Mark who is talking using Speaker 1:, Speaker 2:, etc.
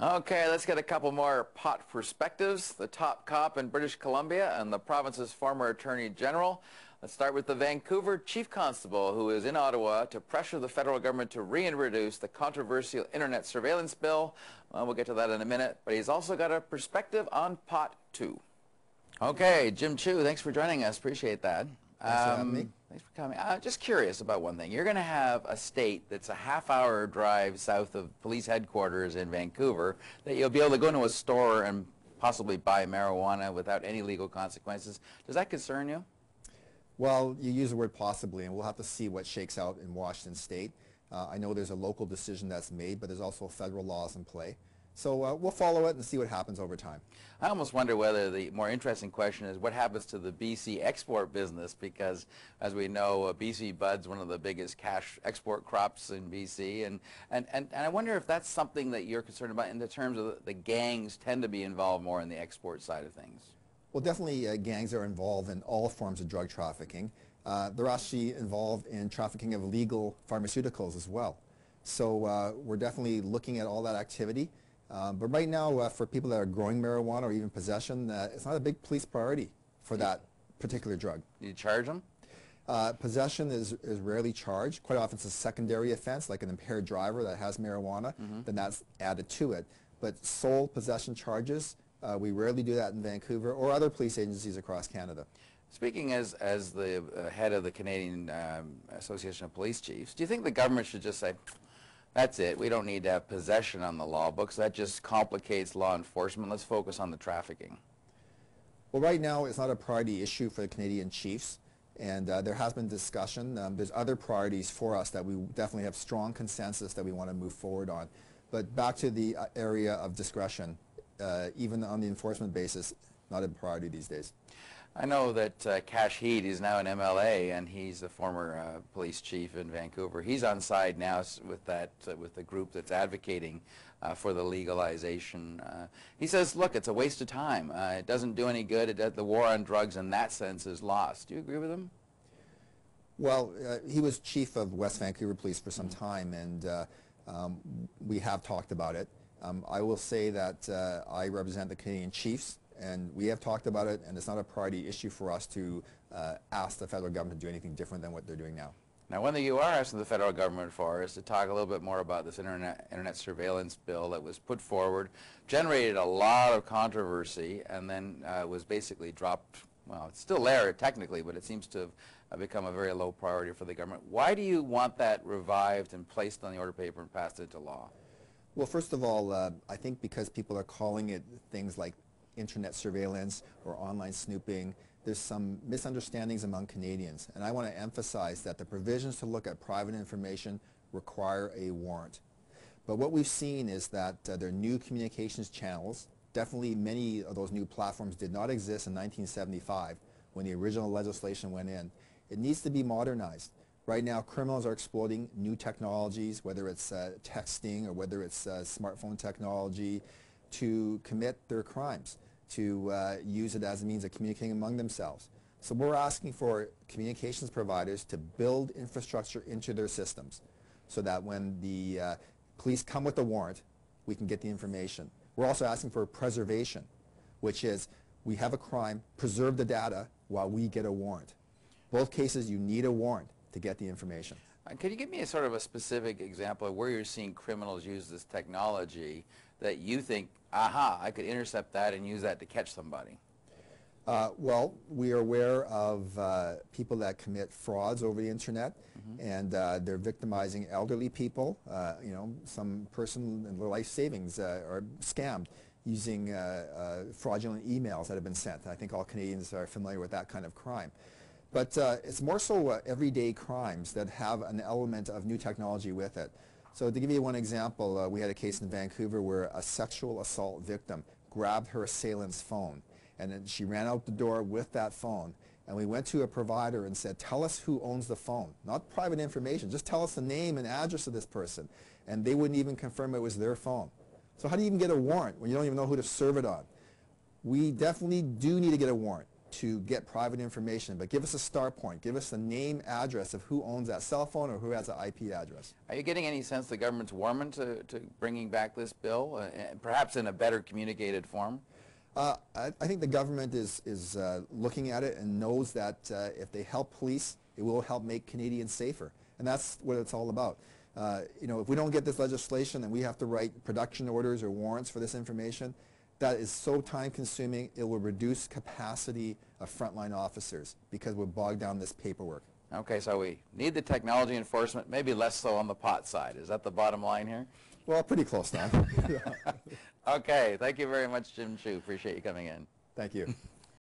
Speaker 1: Okay, let's get a couple more pot perspectives. The top cop in British Columbia and the province's former Attorney General. Let's start with the Vancouver Chief Constable, who is in Ottawa to pressure the federal government to reintroduce the controversial internet surveillance bill. Well, we'll get to that in a minute, but he's also got a perspective on pot too. Okay, Jim Chu, thanks for joining us. Appreciate that.
Speaker 2: Thanks for having me.
Speaker 1: Thanks for coming. Just curious about one thing. You're going to have a state that's a half-hour drive south of police headquarters in Vancouver that you'll be able to go into a store and possibly buy marijuana without any legal consequences. Does that concern you?
Speaker 2: Well, you use the word possibly, and we'll have to see what shakes out in Washington State. I know there's a local decision that's made, but there's also federal laws in play. So we'll follow it and see what happens over time.
Speaker 1: I almost wonder whether the more interesting question is what happens to the BC export business, because as we know, BC bud's one of the biggest cash export crops in BC, and I wonder if that's something that you're concerned about in the terms of the gangs tend to be involved more in the export side of things.
Speaker 2: Well, definitely gangs are involved in all forms of drug trafficking. They're actually involved in trafficking of illegal pharmaceuticals as well. So we're definitely looking at all that activity. But right now, for people that are growing marijuana or even possession, it's not a big police priority for that particular drug.
Speaker 1: Do you charge them?
Speaker 2: Possession is rarely charged. Quite often it's a secondary offense, like an impaired driver that has marijuana, then that's added to it. But sole possession charges, we rarely do that in Vancouver or other police agencies across Canada.
Speaker 1: Speaking as the head of the Canadian Association of Police Chiefs, do you think the government should just say, that's it, we don't need to have possession on the law books, that just complicates law enforcement, let's focus on the trafficking?
Speaker 2: Well, right now it's not a priority issue for the Canadian chiefs, and there has been discussion. There's other priorities for us that we definitely have strong consensus that we want to move forward on. But back to the area of discretion, even on the enforcement basis, not a priority these days.
Speaker 1: I know that Cash Heed is now an MLA, and he's the former police chief in Vancouver. He's on side now with that with the group that's advocating for the legalization. He says, look, it's a waste of time. It doesn't do any good. The war on drugs in that sense is lost. Do you agree with him?
Speaker 2: Well, he was chief of West Vancouver Police for some time, and we have talked about it. I will say that I represent the Canadian Chiefs, and we have talked about it, and it's not a priority issue for us to ask the federal government to do anything different than what they're doing now.
Speaker 1: Now, one thing you are asking the federal government for is to talk a little bit more about this internet surveillance bill that was put forward, generated a lot of controversy, and then was basically dropped. Well, it's still there technically, but it seems to have become a very low priority for the government. Why do you want that revived and placed on the order paper and passed into law?
Speaker 2: Well, first of all, I think because people are calling it things like internet surveillance or online snooping, there's some misunderstandings among Canadians, and I want to emphasize that the provisions to look at private information require a warrant. But what we've seen is that there are new communications channels. Definitely many of those new platforms did not exist in 1975 when the original legislation went in. It needs to be modernized. Right now, criminals are exploiting new technologies, whether it's texting or whether it's smartphone technology, to commit their crimes, to use it as a means of communicating among themselves. So we're asking for communications providers to build infrastructure into their systems so that when the police come with a warrant, we can get the information. We're also asking for preservation, which is we have a crime, preserve the data while we get a warrant. Both cases, you need a warrant to get the information.
Speaker 1: Could you give me a sort of a specific example of where you're seeing criminals use this technology that you think, aha, I could intercept that and use that to catch somebody?
Speaker 2: Well, we are aware of people that commit frauds over the internet, and they're victimizing elderly people. You know, some person in their life savings are scammed using fraudulent emails that have been sent. I think all Canadians are familiar with that kind of crime. But it's more so everyday crimes that have an element of new technology with it. So to give you one example, we had a case in Vancouver where a sexual assault victim grabbed her assailant's phone, and then she ran out the door with that phone. And we went to a provider and said, tell us who owns the phone. Not private information, just tell us the name and address of this person. And they wouldn't even confirm it was their phone. So how do you even get a warrant when you don't even know who to serve it on? We definitely do need to get a warrant. to get private information, but give us a start point. Give us the name, address of who owns that cell phone or who has an IP address.
Speaker 1: Are you getting any sense the government's warming to bringing back this bill, perhaps in a better communicated form?
Speaker 2: I think the government is looking at it and knows that if they help police, it will help make Canadians safer. And that's what it's all about. You know, if we don't get this legislation and we have to write production orders or warrants for this information, that is so time-consuming, it will reduce capacity of frontline officers because we're bogged down this paperwork.
Speaker 1: Okay, so we need the technology enforcement, maybe less so on the pot side. Is that the bottom line here?
Speaker 2: Well, pretty close now.
Speaker 1: Okay, thank you very much, Jim Chu. Appreciate you coming in.
Speaker 2: Thank you.